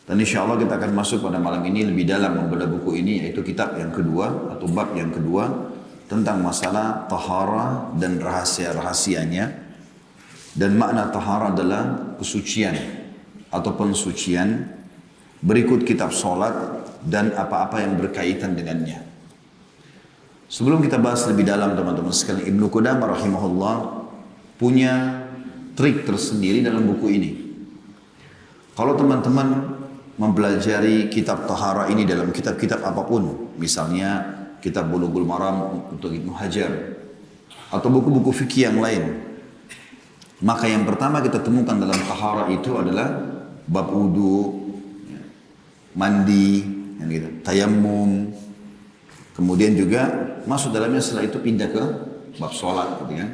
Dan insya Allah kita akan masuk pada malam ini lebih dalam membedah buku ini, yaitu kitab yang kedua atau bab yang kedua tentang masalah taharah dan rahasia-rahasianya. Dan makna taharah adalah kesucian atau pensucian. Berikut kitab solat dan apa-apa yang berkaitan dengannya. Sebelum kita bahas lebih dalam teman-teman sekalian, Ibnu Qudamah rahimahullah punya trik tersendiri dalam buku ini. Kalau teman-teman mempelajari kitab taharah ini dalam kitab-kitab apapun, misalnya kitab Bulughul Maram untuk Ibnu Hajar atau buku-buku fikih yang lain, maka yang pertama kita temukan dalam taharah itu adalah bab wudu, mandi, gitu, tayammum, kemudian juga masuk dalamnya setelah itu pindah ke bab sholat, gitu kan.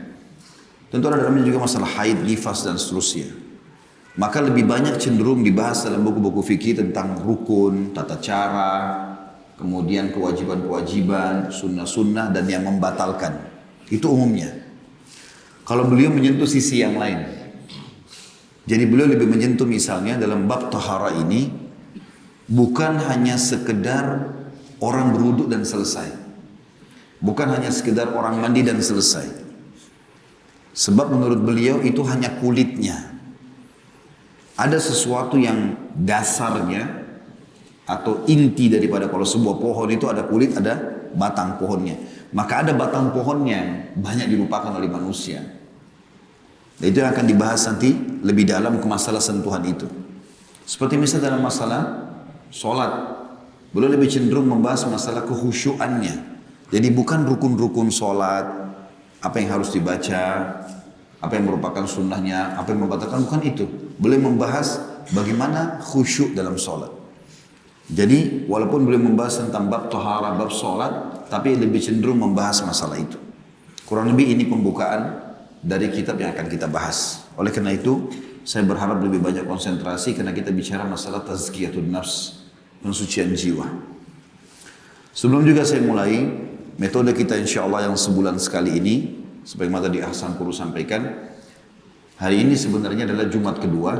Tentu ada dalamnya juga masalah haid, nifas dan seterusnya. Maka lebih banyak cenderung dibahas dalam buku-buku fikih tentang rukun, tata cara, kemudian kewajiban-kewajiban, sunnah-sunnah dan yang membatalkan. Itu umumnya. Kalau beliau menyentuh sisi yang lain. Jadi beliau lebih menyentuh misalnya dalam bab taharah ini bukan hanya sekedar orang berwudu dan selesai. Bukan hanya sekedar orang mandi dan selesai. Sebab menurut beliau itu hanya kulitnya. Ada sesuatu yang dasarnya atau inti daripada kalau sebuah pohon itu ada kulit, ada batang pohonnya. Maka ada batang pohonnya yang banyak dilupakan oleh manusia. Dan itu yang akan dibahas nanti lebih dalam ke masalah sentuhan itu. Seperti misalnya dalam masalah sholat. Beliau lebih cenderung membahas masalah kehusyuannya. Jadi bukan rukun-rukun sholat, apa yang harus dibaca, apa yang merupakan sunnahnya, apa yang membatalkan, bukan itu. Beliau membahas bagaimana khusyuk dalam sholat. Jadi walaupun beliau membahas tentang bab taharah, bab sholat, tapi lebih cenderung membahas masalah itu. Kurang lebih ini pembukaan dari kitab yang akan kita bahas. Oleh karena itu, saya berharap lebih banyak konsentrasi karena kita bicara masalah tazkiyatun nafs, pensucian jiwa. Sebelum juga saya mulai, metode kita insya Allah yang sebulan sekali ini, sebagaimana tadi Ahsan Puru sampaikan, hari ini sebenarnya adalah Jumat kedua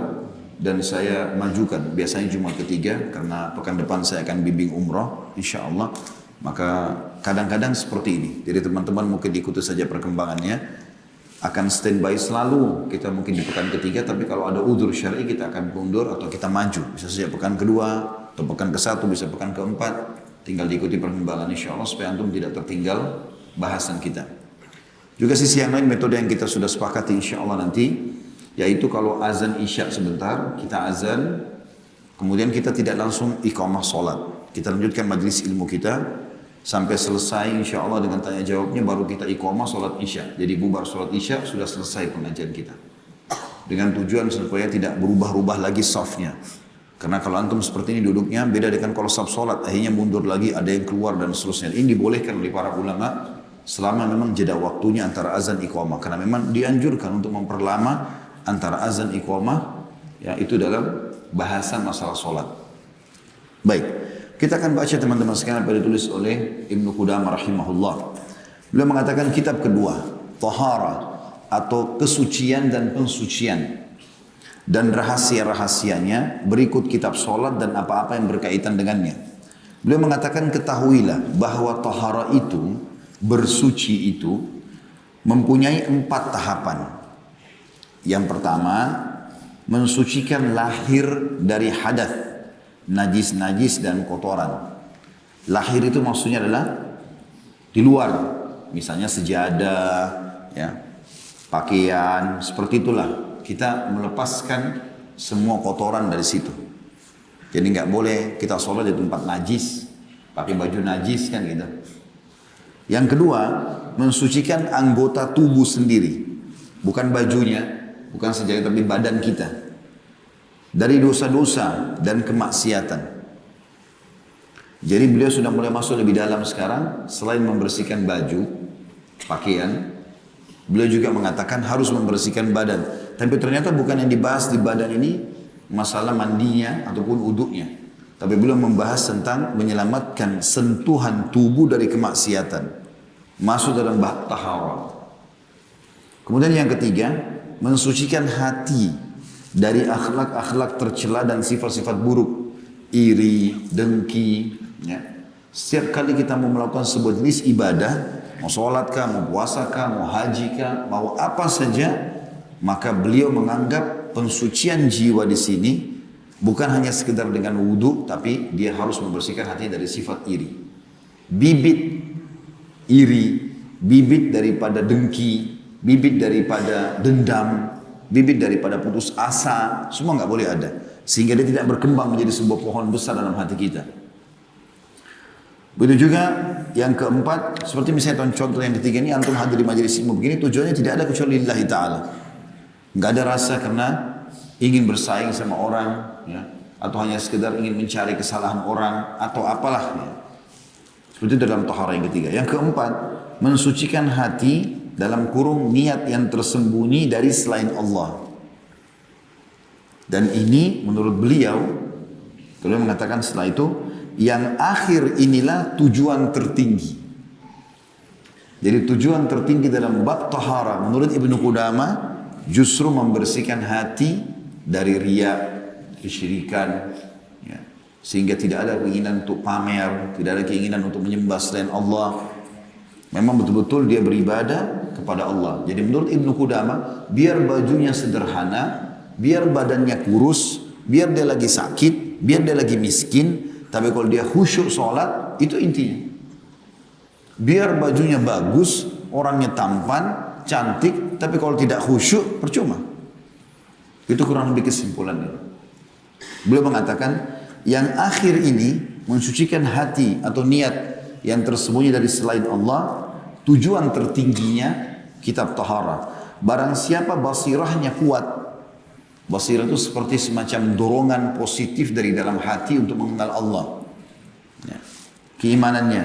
dan saya majukan biasanya Jumat ketiga karena pekan depan saya akan bimbing umrah insya Allah. Maka kadang-kadang seperti ini. Jadi teman-teman mungkin ikuti saja perkembangannya. Akan standby selalu kita mungkin di pekan ketiga, tapi kalau ada udzur syar'i kita akan mundur atau kita maju. Bisa saja pekan kedua atau pekan ke-1, bisa pekan ke-4. Tinggal diikuti perkembangan insya Allah supaya antum tidak tertinggal bahasan kita. Juga sisi yang lain metode yang kita sudah sepakati insya Allah nanti, yaitu kalau azan isya sebentar, kita azan, kemudian kita tidak langsung iqamah sholat. Kita lanjutkan majlis ilmu kita, sampai selesai insya Allah dengan tanya jawabnya, baru kita iqamah sholat isya. Jadi bubar sholat isya, sudah selesai pengajian kita. Dengan tujuan supaya tidak berubah-ubah lagi safnya. Karena kalau antum seperti ini duduknya, beda dengan kalau saf sholat, akhirnya mundur lagi, ada yang keluar dan seterusnya. Ini dibolehkan oleh para ulama, selama memang jeda waktunya antara azan iqamah. Karena memang dianjurkan untuk memperlama antara azan iqamah, ya itu dalam bahasan masalah sholat. Baik, kita akan baca teman-teman sekalian apa ditulis oleh Ibnu Qudamah rahimahullah. Beliau mengatakan kitab kedua, taharah atau kesucian dan pensucian. Dan rahasia-rahasianya berikut kitab sholat dan apa-apa yang berkaitan dengannya. Beliau mengatakan ketahuilah bahwa taharah itu, bersuci itu mempunyai 4 tahapan. Yang pertama, mensucikan lahir dari hadath, najis-najis dan kotoran. Lahir itu maksudnya adalah di luar, misalnya sejadah, ya, pakaian, seperti itulah. Kita melepaskan semua kotoran dari situ. Jadi nggak boleh kita sholat di tempat najis, pakai baju najis kan gitu. Yang kedua, mensucikan anggota tubuh sendiri, bukan bajunya, bukan saja tapi badan kita, dari dosa-dosa dan kemaksiatan. Jadi beliau sudah mulai masuk lebih dalam sekarang. Selain membersihkan baju, pakaian, beliau juga mengatakan harus membersihkan badan. Tapi ternyata bukan yang dibahas di badan ini masalah mandinya ataupun uduknya. Tapi beliau membahas tentang menyelamatkan sentuhan tubuh dari kemaksiatan. Masuk dalam bab taharah. Kemudian yang ketiga, mensucikan hati dari akhlak-akhlak tercela dan sifat-sifat buruk. iri, dengki. Ya. Setiap kali kita mau melakukan sebuah jenis ibadah, mau sholat kah, mau puasa kah, mau haji kah, mau apa saja, maka beliau menganggap pensucian jiwa di sini bukan hanya sekedar dengan wudhu, tapi dia harus membersihkan hatinya dari sifat iri. Bibit iri, bibit daripada dengki, bibit daripada dendam, bibit daripada putus asa, semua nggak boleh ada. Sehingga dia tidak berkembang menjadi sebuah pohon besar dalam hati kita. Begitu juga yang keempat, seperti misalnya contoh yang ketiga ini, antum hadir di majelis ilmu begini, tujuannya tidak ada kecuali lillahi ta'ala. Nggak ada rasa karena ingin bersaing sama orang, ya, atau hanya sekedar ingin mencari kesalahan orang, atau apalah. Ya. Seperti dalam taharah yang ketiga. Yang keempat, mensucikan hati dalam kurung niat yang tersembunyi dari selain Allah. Dan ini menurut beliau mengatakan setelah itu, yang akhir inilah tujuan tertinggi. Jadi tujuan tertinggi dalam bab tahara menurut Ibnu Qudamah justru membersihkan hati dari riya, kesyirikan, ya. Sehingga tidak ada keinginan untuk pamer, tidak ada keinginan untuk menyembah selain Allah. Memang betul-betul dia beribadah kepada Allah. Jadi menurut Ibnu Qudamah, biar bajunya sederhana, biar badannya kurus, biar dia lagi sakit, biar dia lagi miskin, tapi kalau dia khusyuk sholat, itu intinya. Biar bajunya bagus, orangnya tampan, cantik, tapi kalau tidak khusyuk, percuma. Itu kurang lebih kesimpulannya. Beliau mengatakan, yang akhir ini, mensucikan hati atau niat yang tersembunyi dari selain Allah, tujuan tertingginya kitab tahara. Barang siapa basirahnya kuat, basirah itu seperti semacam dorongan positif dari dalam hati untuk mengenal Allah. Ya. Keimanannya.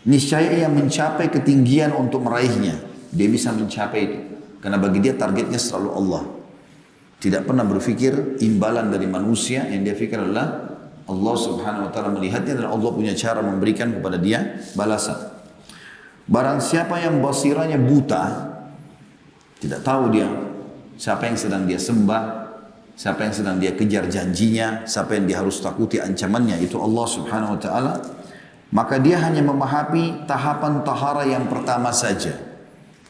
Niscaya yang mencapai ketinggian untuk meraihnya. Dia bisa mencapai itu. Karena bagi dia targetnya selalu Allah. Tidak pernah berpikir imbalan dari manusia, yang dia pikir adalah Allah subhanahu wa ta'ala melihatnya dan Allah punya cara memberikan kepada dia balasan. Barang siapa yang basirahnya buta, tidak tahu dia siapa yang sedang dia sembah, siapa yang sedang dia kejar janjinya, siapa yang dia harus takuti ancamannya, itu Allah subhanahu wa ta'ala. Maka dia hanya memahami tahapan tahara yang pertama saja.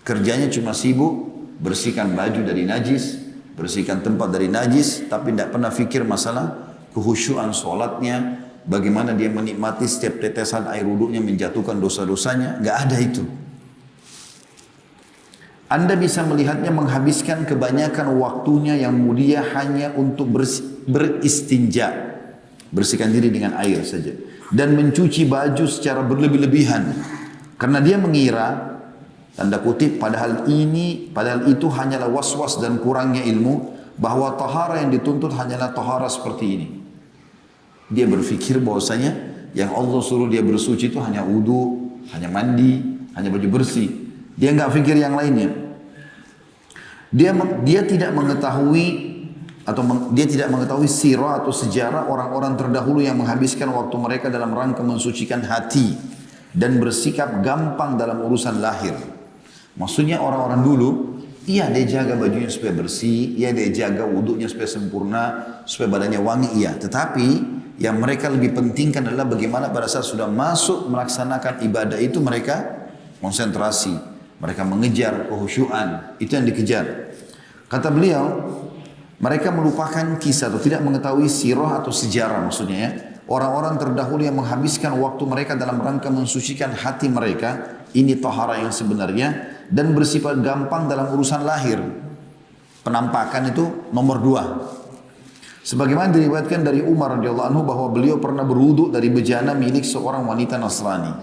Kerjanya cuma sibuk, bersihkan baju dari najis, bersihkan tempat dari najis, tapi tidak pernah fikir masalah kehusyuan sholatnya, bagaimana dia menikmati setiap tetesan air wudhunya menjatuhkan dosa-dosanya, nggak ada itu. Anda bisa melihatnya menghabiskan kebanyakan waktunya yang mulia hanya untuk beristinja, bersihkan diri dengan air saja, dan mencuci baju secara berlebih-lebihan, karena dia mengira, tanda kutip, padahal itu hanyalah was-was dan kurangnya ilmu, bahwa tahara yang dituntut hanyalah tahara seperti ini. Dia berpikir bahwasanya yang Allah suruh dia bersuci itu hanya wudu, hanya mandi, hanya baju bersih. Dia nggak pikir yang lainnya. Dia tidak mengetahui dia tidak mengetahui sirah atau sejarah orang-orang terdahulu yang menghabiskan waktu mereka dalam rangka mensucikan hati dan bersikap gampang dalam urusan lahir. Maksudnya orang-orang dulu, iya dia jaga bajunya supaya bersih, iya dia jaga wudhunya supaya sempurna, supaya badannya wangi, iya. Tetapi yang mereka lebih pentingkan adalah bagaimana pada saat sudah masuk melaksanakan ibadah itu mereka konsentrasi, mereka mengejar kehusyuan, itu yang dikejar. Kata beliau, mereka melupakan kisah atau tidak mengetahui sirah atau sejarah maksudnya ya. Orang-orang terdahulu yang menghabiskan waktu mereka dalam rangka mensucikan hati mereka, ini tahara yang sebenarnya, dan bersifat gampang dalam urusan lahir. Penampakan itu nomor 2. Sebagaimana diriwayatkan dari Umar radhiyallahu anhu bahwa beliau pernah berwudu dari bejana milik seorang wanita Nasrani.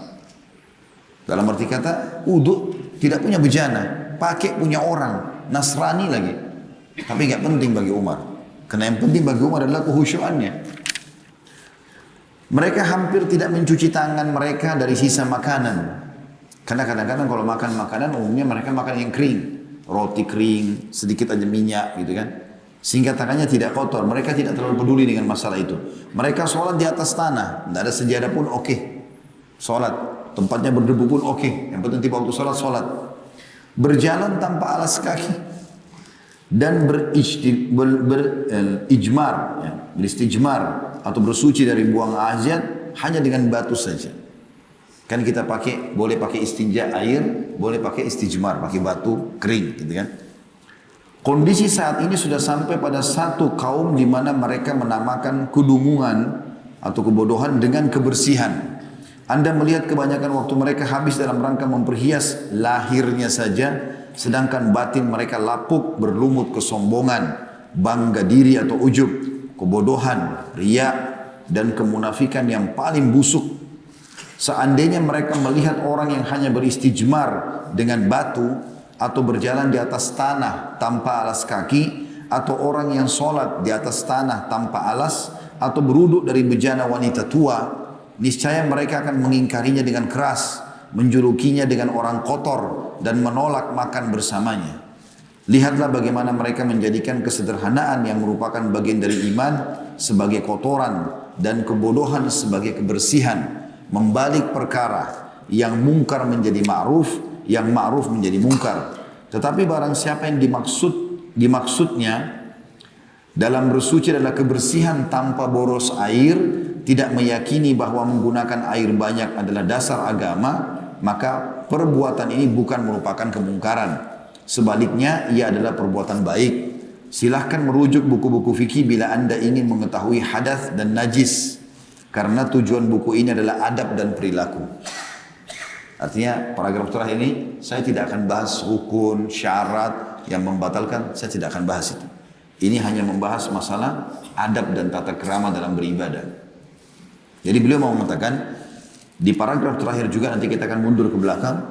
Dalam arti kata, wudu tidak punya bejana, pakai punya orang Nasrani lagi. Tapi nggak penting bagi Umar. Karena yang penting bagi Umar adalah kehusyuannya. Mereka hampir tidak mencuci tangan mereka dari sisa makanan. Karena kadang-kadang kalau makan makanan umumnya mereka makan yang kering, roti kering, sedikit aja minyak gitu kan. Sehingga tangannya tidak kotor. Mereka tidak terlalu peduli dengan masalah itu. Mereka sholat di atas tanah, tidak ada sejadah pun oke. Sholat, tempatnya berdebu pun oke. Yang penting tiba waktu sholat. Berjalan tanpa alas kaki. dan berijmar, ya, beristijmar atau bersuci dari buang hajat hanya dengan batu saja. Kan kita boleh pakai istinja air, boleh pakai istijmar, pakai batu kering, gitu kan. Kondisi saat ini sudah sampai pada satu kaum di mana mereka menamakan kedunguan atau kebodohan dengan kebersihan. Anda melihat kebanyakan waktu mereka habis dalam rangka memperhias lahirnya saja, sedangkan batin mereka lapuk, berlumut kesombongan, bangga diri atau ujub, kebodohan, riya, dan kemunafikan yang paling busuk. Seandainya mereka melihat orang yang hanya beristijmar dengan batu atau berjalan di atas tanah tanpa alas kaki, atau orang yang sholat di atas tanah tanpa alas, atau beruduk dari bejana wanita tua, niscaya mereka akan mengingkarinya dengan keras, menjulukinya dengan orang kotor, dan menolak makan bersamanya. Lihatlah bagaimana mereka menjadikan kesederhanaan yang merupakan bagian dari iman sebagai kotoran dan kebodohan sebagai kebersihan. Membalik perkara yang mungkar menjadi ma'ruf, yang ma'ruf menjadi mungkar. Tetapi barang siapa yang dimaksudnya dalam bersuci adalah kebersihan tanpa boros air, tidak meyakini bahwa menggunakan air banyak adalah dasar agama, maka perbuatan ini bukan merupakan kemungkaran. Sebaliknya, ia adalah perbuatan baik. Silahkan merujuk buku-buku fikih bila Anda ingin mengetahui hadas dan najis. Karena tujuan buku ini adalah adab dan perilaku. Artinya paragraf terakhir ini saya tidak akan bahas rukun, syarat yang membatalkan, saya tidak akan bahas itu. Ini hanya membahas masalah adab dan tata krama dalam beribadah. Jadi beliau mau mengatakan di paragraf terakhir juga, nanti kita akan mundur ke belakang,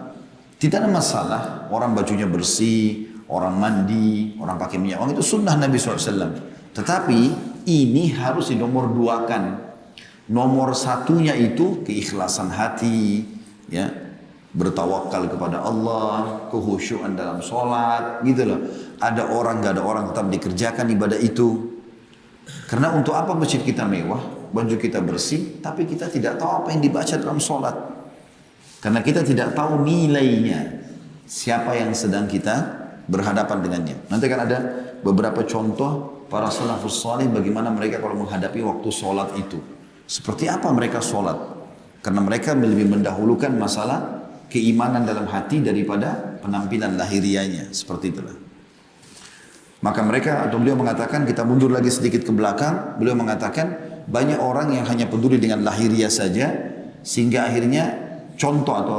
tidak ada masalah orang bajunya bersih, orang mandi, orang pakai minyak wangi, itu sunnah Nabi SAW. Tetapi ini harus dinomor duakan. Nomor satunya itu keikhlasan hati, ya, bertawakal kepada Allah, kehusyuan dalam sholat, gitu loh. Ada orang, gak ada orang, tetap dikerjakan ibadah itu. Karena untuk apa masjid kita mewah, baju kita bersih, tapi kita tidak tahu apa yang dibaca dalam sholat. Karena kita tidak tahu nilainya, siapa yang sedang kita berhadapan dengannya. Nanti akan ada beberapa contoh para salafus salih bagaimana mereka kalau menghadapi waktu sholat itu. Seperti apa mereka sholat? Karena mereka lebih mendahulukan masalah keimanan dalam hati daripada penampilan lahirianya. Seperti itulah. Maka mereka, atau beliau mengatakan, kita mundur lagi sedikit ke belakang, beliau mengatakan banyak orang yang hanya peduli dengan lahiriah saja, sehingga akhirnya contoh atau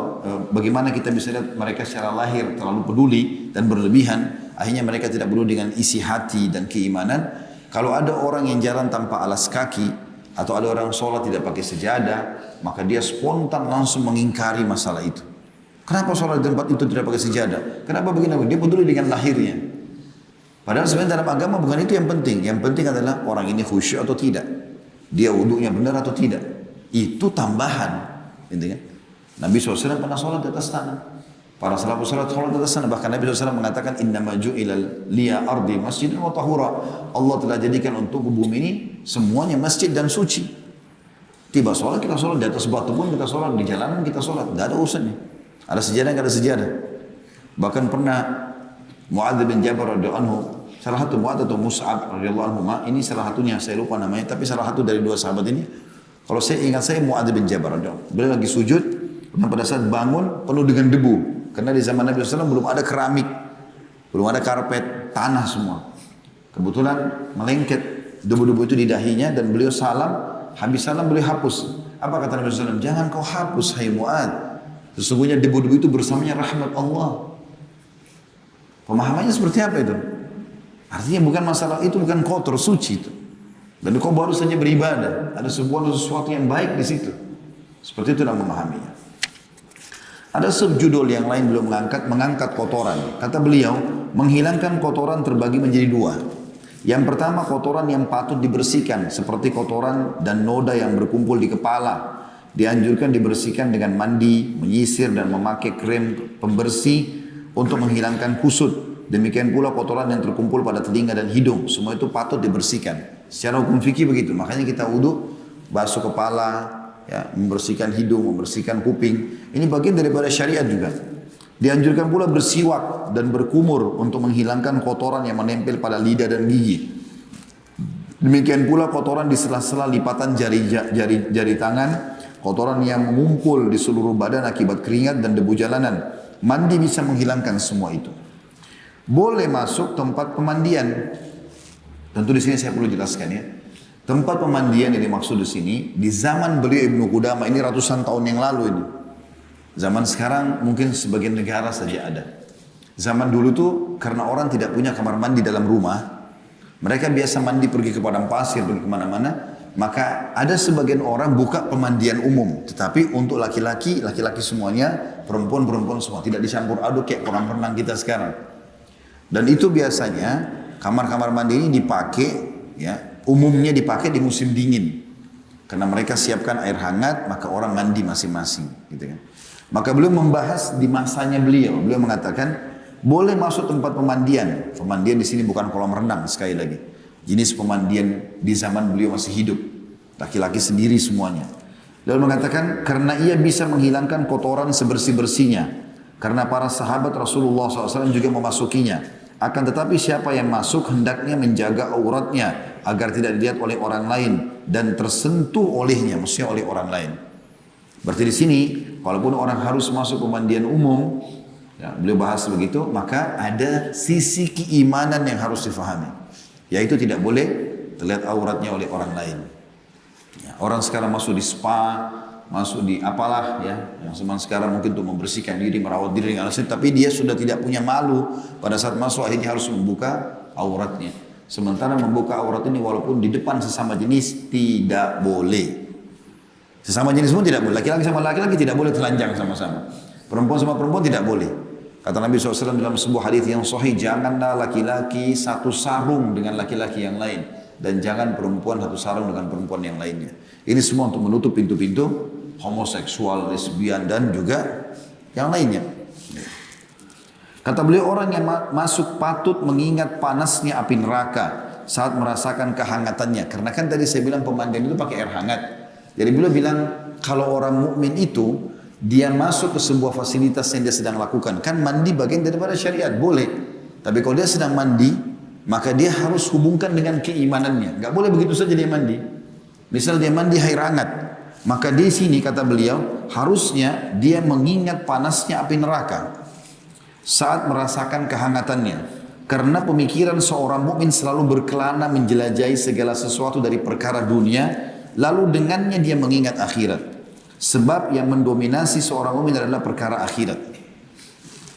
bagaimana kita bisa lihat mereka secara lahir terlalu peduli dan berlebihan, akhirnya mereka tidak peduli dengan isi hati dan keimanan. Kalau ada orang yang jalan tanpa alas kaki, atau ada orang sholat tidak pakai sejadah, maka dia spontan langsung mengingkari masalah itu. Kenapa sholat di tempat itu tidak pakai sejadah? Kenapa begini? Dia peduli dengan lahirnya. Padahal sebenarnya dalam agama bukan itu yang penting. Yang penting adalah orang ini khusyuk atau tidak. Dia wudhunya benar atau tidak. Itu tambahan. Gitu kan? Nabi SAW pernah sholat di atas tanah. Para salafus sholat di atas tanah. Bahkan Nabi SAW mengatakan, Innama ju'ilal liya ardi masjidan wa tahura. Allah telah jadikan untuk bumi ini semuanya masjid dan suci. Tiba sholat, kita sholat di atas batu pun kita sholat, di jalanan kita sholat. Tidak ada urusannya. Ada sejadah, tidak ada sejadah. Bahkan pernah Mu'adz bin Jabal radhiyallahu anhu, salah satu Mu'adz atau Mus'ab radhiyallahu anhu, ini salah satunya, saya lupa namanya, tapi salah satu dari dua sahabat ini. Kalau saya ingat, saya Mu'adz bin Jabal radhiyallahu anhu. Beliau lagi sujud, dan pada saat bangun penuh dengan debu. Karena di zaman Nabi SAW belum ada keramik, belum ada karpet, tanah semua. Kebetulan melengket debu-debu itu di dahinya, dan beliau salam, habis salam beliau hapus. Apa kata Nabi SAW? Jangan kau hapus, hai Mu'adz. Sesungguhnya debu-debu itu bersamanya rahmat Allah. Pemahamannya seperti apa itu? Artinya bukan masalah itu, bukan kotor, suci itu. Dan kau baru saja beribadah. Ada sesuatu yang baik di situ. Seperti itu dalam memahaminya. Ada subjudul yang lain beliau mengangkat kotoran. Kata beliau, menghilangkan kotoran terbagi menjadi dua. Yang pertama, kotoran yang patut dibersihkan, seperti kotoran dan noda yang berkumpul di kepala. Dianjurkan dibersihkan dengan mandi, menyisir dan memakai krim pembersih untuk menghilangkan kusut. Demikian pula kotoran yang terkumpul pada telinga dan hidung. Semua itu patut dibersihkan. Secara hukum fikih begitu. Makanya kita wudhu, basuh kepala, ya, membersihkan hidung, membersihkan kuping. Ini bagian daripada syariat juga. Dianjurkan pula bersiwak dan berkumur untuk menghilangkan kotoran yang menempel pada lidah dan gigi. Demikian pula kotoran di sela-sela lipatan jari tangan, kotoran yang mengumpul di seluruh badan akibat keringat dan debu jalanan. Mandi bisa menghilangkan semua itu. Boleh masuk tempat pemandian. Tentu di sini saya perlu jelaskan ya. Tempat pemandian yang dimaksud di sini di zaman beliau Ibnu Qudamah ini ratusan tahun yang lalu ini. Zaman sekarang mungkin sebagian negara saja ada. Zaman dulu tuh karena orang tidak punya kamar mandi dalam rumah, mereka biasa mandi pergi ke padang pasir, pergi kemana-mana, maka ada sebagian orang buka pemandian umum. Tetapi untuk laki-laki semuanya, perempuan semua. Tidak dicampur aduk kayak kolam renang kita sekarang. Dan itu biasanya kamar-kamar mandi ini dipakai, ya, umumnya dipakai di musim dingin. Karena mereka siapkan air hangat, maka orang mandi masing-masing. Gitu kan. Maka beliau membahas di masanya beliau mengatakan, boleh masuk tempat pemandian. Pemandian di sini bukan kolam renang sekali lagi. Jenis pemandian di zaman beliau masih hidup. Laki-laki sendiri semuanya. Lalu mengatakan karena ia bisa menghilangkan kotoran sebersih-bersihnya. Karena para sahabat Rasulullah SAW juga memasukinya. Akan tetapi siapa yang masuk hendaknya menjaga auratnya agar tidak dilihat oleh orang lain dan tersentuh olehnya, maksudnya oleh orang lain. Berarti di sini, walaupun orang harus masuk pemandian umum, ya, beliau bahas begitu, maka ada sisi keimanan yang harus difahami. Yaitu tidak boleh terlihat auratnya oleh orang lain. Ya, orang sekarang masuk di spa, masuk di apalah ya, yang zaman sekarang mungkin untuk membersihkan diri, merawat diri dengan alasan, tapi dia sudah tidak punya malu pada saat masuk akhirnya harus membuka auratnya. Sementara membuka aurat ini walaupun di depan sesama jenis tidak boleh. Sesama jenis pun tidak boleh. Laki-laki sama laki-laki tidak boleh telanjang sama-sama. Perempuan sama perempuan tidak boleh. Kata Nabi SAW dalam sebuah hadis yang sahih, janganlah laki-laki satu sarung dengan laki-laki yang lain. Dan jangan perempuan satu sarung dengan perempuan yang lainnya. Ini semua untuk menutup pintu-pintu homoseksual, lesbian, dan juga yang lainnya. Kata beliau, orang yang masuk patut mengingat panasnya api neraka saat merasakan kehangatannya. Karena kan tadi saya bilang pemandian itu pakai air hangat. Jadi beliau bilang kalau orang mukmin itu dia masuk ke sebuah fasilitas yang dia sedang lakukan, kan mandi bagian daripada syariat, boleh. Tapi kalau dia sedang mandi, maka dia harus hubungkan dengan keimanannya. Gak boleh begitu saja dia mandi. Misal dia mandi air hangat, maka di sini kata beliau harusnya dia mengingat panasnya api neraka saat merasakan kehangatannya. Karena pemikiran seorang mukmin selalu berkelana menjelajahi segala sesuatu dari perkara dunia. Lalu dengannya dia mengingat akhirat. Sebab yang mendominasi seorang mukmin adalah perkara akhirat.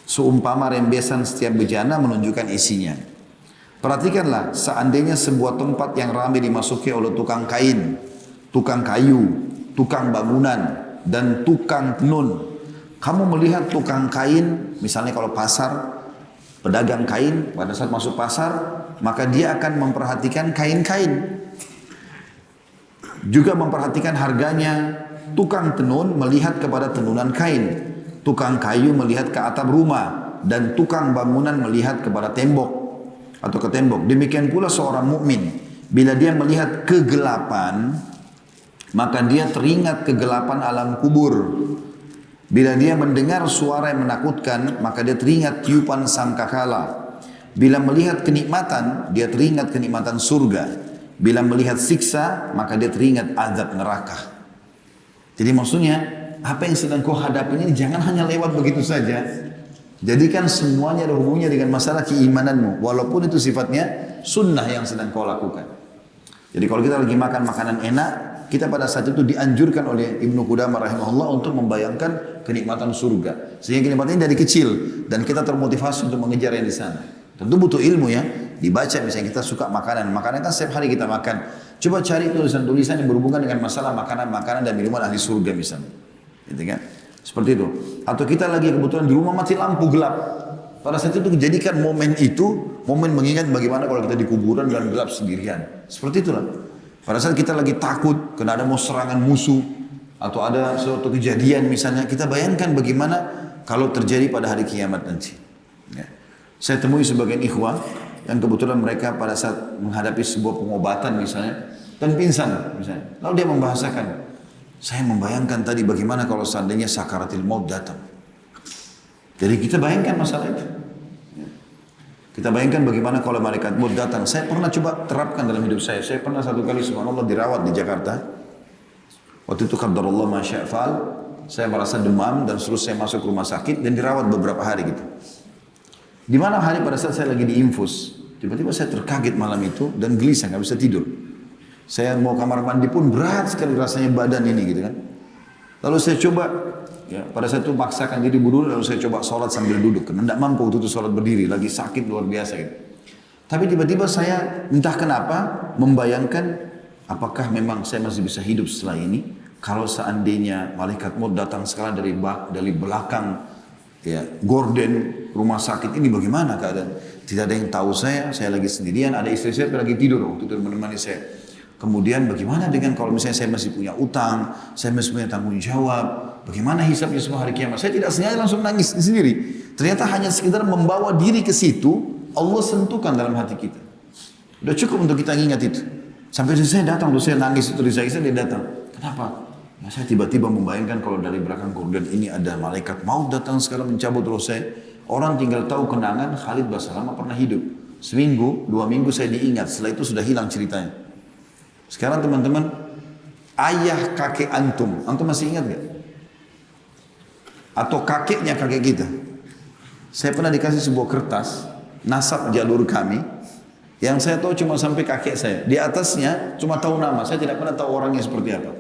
Seumpama rembesan setiap bejana menunjukkan isinya. Perhatikanlah, seandainya sebuah tempat yang ramai dimasuki oleh tukang kain, tukang kayu, tukang bangunan, dan tukang tenun. Kamu melihat tukang kain, misalnya kalau pasar, pedagang kain, pada saat masuk pasar, maka dia akan memperhatikan kain-kain. Juga memperhatikan harganya. Tukang tenun melihat kepada tenunan kain. Tukang kayu melihat ke atap rumah. Dan tukang bangunan melihat kepada tembok atau ke tembok. Demikian pula seorang mukmin, bila dia melihat kegelapan, maka dia teringat kegelapan alam kubur. Bila dia mendengar suara yang menakutkan, maka dia teringat tiupan sangkakala. Bila melihat kenikmatan, dia teringat kenikmatan surga. Bila melihat siksa, maka dia teringat azab neraka. Jadi maksudnya, apa yang sedang kau hadapi ini jangan hanya lewat begitu saja. Jadikan semuanya ada hubungannya dengan masalah keimananmu. Walaupun itu sifatnya sunnah yang sedang kau lakukan. Jadi kalau kita lagi makan makanan enak, kita pada saat itu dianjurkan oleh Ibnu Qudamah rahimahullah untuk membayangkan kenikmatan surga. Sehingga kenikmatan ini dari kecil. Dan kita termotivasi untuk mengejar yang di sana. Tentu butuh ilmu ya. Dibaca misalnya kita suka makanan. Makanan kan setiap hari kita makan. Coba cari tulisan-tulisan yang berhubungan dengan masalah makanan-makanan dan minuman ahli surga misalnya. Gitu kan? Seperti itu. Atau kita lagi kebetulan di rumah mati lampu gelap. Pada saat itu jadikan momen itu, momen mengingat bagaimana kalau kita di kuburan dan gelap sendirian. Seperti itulah. Pada saat kita lagi takut, kena ada mau serangan musuh, atau ada suatu kejadian misalnya, kita bayangkan bagaimana kalau terjadi pada hari kiamat nanti. Ya. Saya temui sebagian ikhwah yang kebetulan mereka pada saat menghadapi sebuah pengobatan misalnya dan pingsan misalnya. Lalu dia membahasakan, saya membayangkan tadi bagaimana kalau seandainya sakaratil maut datang. Jadi kita bayangkan masalah itu. Kita bayangkan bagaimana kalau malaikat maut datang. Saya pernah coba terapkan dalam hidup saya. Saya pernah satu kali subhanallah dirawat di Jakarta. Waktu itu qadarullah ma syaa fa'al. Saya merasa demam dan terus saya masuk rumah sakit dan dirawat beberapa hari gitu. Di malam hari pada saat saya lagi diinfus, tiba-tiba saya terkaget malam itu dan gelisah, nggak bisa tidur. Saya mau kamar mandi pun berat sekali rasanya badan ini gitu kan. Lalu saya coba, ya, pada saat itu maksakan diri berdiri, lalu saya coba sholat sambil duduk. Karena tidak mampu waktu itu sholat berdiri, lagi sakit luar biasa gitu. Tapi tiba-tiba saya entah kenapa membayangkan apakah memang saya masih bisa hidup setelah ini. Kalau seandainya malaikat maut datang sekarang dari belakang, ya, gorden rumah sakit ini bagaimana keadaan? Tidak ada yang tahu saya lagi sendirian, ada istri saya lagi tidur waktu itu menemani saya. Kemudian bagaimana dengan kalau misalnya saya masih punya utang, saya masih punya tanggung jawab, bagaimana hisabnya semua hari kiamat? Saya tidak sengaja langsung nangis sendiri. Ternyata hanya sekedar membawa diri ke situ, Allah sentuhkan dalam hati kita. Sudah cukup untuk kita ingat itu. Sampai saya datang, tuh saya nangis itu di saya dia datang. Kenapa? Ya, saya tiba-tiba membayangkan kalau dari belakang gorden ini ada malaikat maut datang sekarang mencabut roh saya. Orang tinggal tahu kenangan Khalid Basalamah pernah hidup. Seminggu, 2 minggu saya diingat. Setelah itu sudah hilang ceritanya. Sekarang teman-teman, ayah kakek antum masih ingat gak? Atau kakeknya kakek kita? Saya pernah dikasih sebuah kertas, nasab jalur kami, yang saya tahu cuma sampai kakek saya. Di atasnya cuma tahu nama, saya tidak pernah tahu orangnya seperti apa.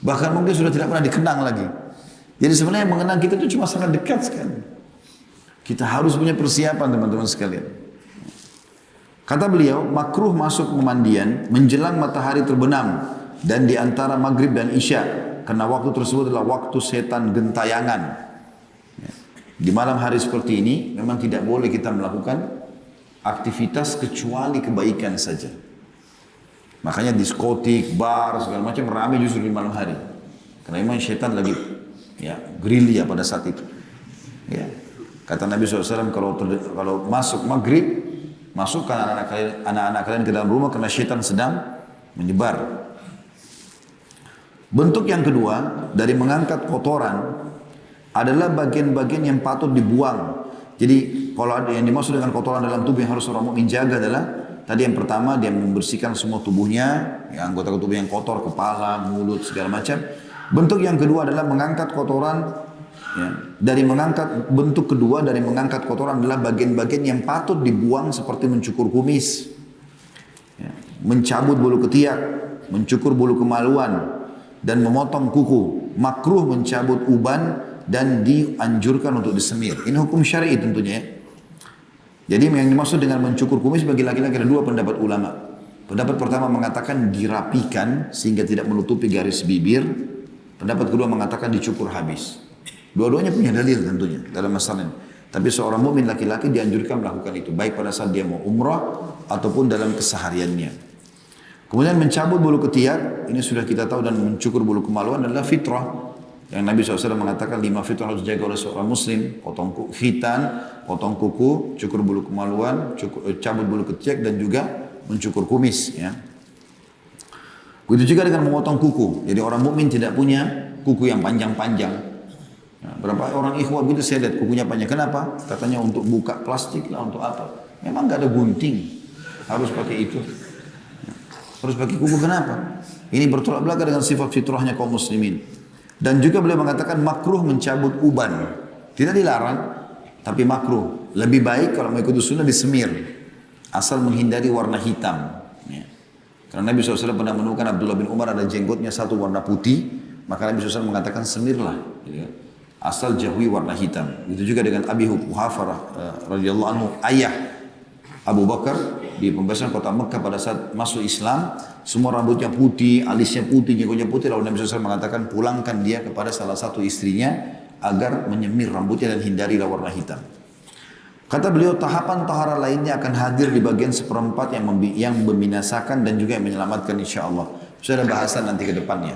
Bahkan mungkin sudah tidak pernah dikenang lagi. Jadi sebenarnya yang mengenang kita itu cuma sangat dekat sekali. Kita harus punya persiapan teman-teman sekalian. Kata beliau, makruh masuk pemandian menjelang matahari terbenam dan di antara maghrib dan isya. Karena waktu tersebut adalah waktu setan gentayangan. Di malam hari seperti ini memang tidak boleh kita melakukan aktivitas kecuali kebaikan saja. Makanya diskotik, bar, segala macam ramai justru di malam hari. Karena memang setan lagi gerilya pada saat itu. Ya. Kata Nabi SAW kalau masuk maghrib, masukkan anak-anak kalian ke dalam rumah karena syaitan sedang menyebar. Bentuk yang kedua dari mengangkat kotoran adalah bagian-bagian yang patut dibuang. Jadi kalau ada yang dimaksud dengan kotoran dalam tubuh yang harus orang mukmin jaga adalah tadi yang pertama dia membersihkan semua tubuhnya, anggota tubuh yang kotor, kepala, mulut, segala macam. Bentuk yang kedua adalah mengangkat kotoran. Ya, bentuk kedua dari mengangkat kotoran adalah bagian-bagian yang patut dibuang seperti mencukur kumis, ya, mencabut bulu ketiak, mencukur bulu kemaluan, dan memotong kuku. Makruh mencabut uban dan dianjurkan untuk disemir. Ini hukum syar'i tentunya. Jadi yang dimaksud dengan mencukur kumis bagi laki-laki ada 2 pendapat ulama. Pendapat pertama mengatakan dirapikan sehingga tidak menutupi garis bibir. Pendapat kedua mengatakan dicukur habis. Dua-duanya punya dalil tentunya dalam masalah ini. Tapi seorang mukmin laki-laki dianjurkan melakukan itu. Baik pada saat dia mau umrah ataupun dalam kesehariannya. Kemudian mencabut bulu ketiak. Ini sudah kita tahu dan mencukur bulu kemaluan adalah fitrah. Yang Nabi SAW mengatakan 5 fitrah harus dijaga oleh seorang muslim. Potong khitan, potong kuku, cukur bulu kemaluan, cabut bulu ketiak dan juga mencukur kumis. Ya. Begitu juga dengan memotong kuku. Jadi orang mukmin tidak punya kuku yang panjang-panjang. Nah, berapa orang ikhwah begitu saya lihat kukunya panjang. Kenapa? Katanya untuk buka plastik lah, untuk apa? Memang gak ada gunting. Harus pakai itu. Harus pakai kuku kenapa? Ini bertolak belakang dengan sifat fitrahnya kaum muslimin. Dan juga beliau mengatakan makruh mencabut uban. Tidak dilarang, tapi makruh. Lebih baik kalau mengikuti sunnah disemir. Asal menghindari warna hitam. Ya. Karena Nabi SAW pernah menemukan Abdullah bin Umar ada jenggotnya satu warna putih. Maka Nabi SAW mengatakan semirlah. Gitu. Asal jauhi warna hitam. Itu juga dengan Abi Quhafah radhiyallahu anhu, ayah Abu Bakar di pembebasan kota Mekah pada saat masuk Islam, semua rambutnya putih, alisnya putih, jenggotnya putih. Lalu Nabi SAW mengatakan pulangkan dia kepada salah satu istrinya agar menyemir rambutnya dan hindarilah warna hitam. Kata beliau, tahapan tahara lainnya akan hadir di bagian seperempat yang membinasakan dan juga yang menyelamatkan insya Allah. Sudah ada bahasan nanti ke depannya.